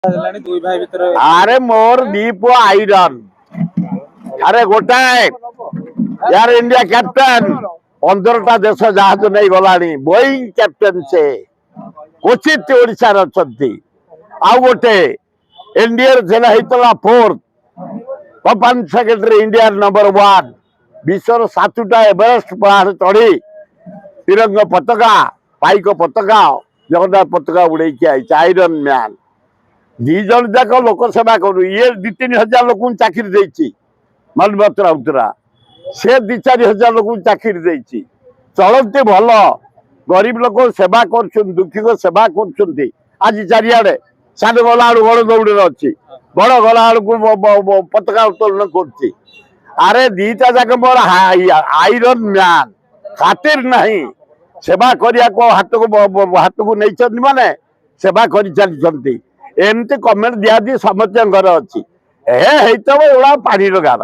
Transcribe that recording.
अरे मोर दी पुआ आईरन अरे गोटाए यार इंडिया कैप्टन 15टा देश जहाज नहीं गलानी बोईंग कैप्टन से क्वचित ओडिशा आउ गोटे एनडीए होता fourth company secretary India number 1 विश्वर 7टा एवरेस्ट पहाड़ चढ़ी तिरंगा पताका पाइक पताका जगन्नाथ पताका उड़े आईरन मैन दीज जाक लोक सेवा करू ये 2-3 हजार लोक चाकरी देती मलबत राउतरा से 2-4 हजार लोक चाकरी देती चलते भल गरीब लोक सेवा कर दुखी को सेवा कर आज चारिड़े साढ़े गला बड़ दौड़े अच्छी बड़ गला पताका उत्तोलन कर अरे दीटा जाक मोर आईरन मैन खातिर नहीं सेवा करने को हाथ को नहीं माने सेवा कर चलती एमती कमेंट दिया समस्त अच्छी ए उड़ा पानी गार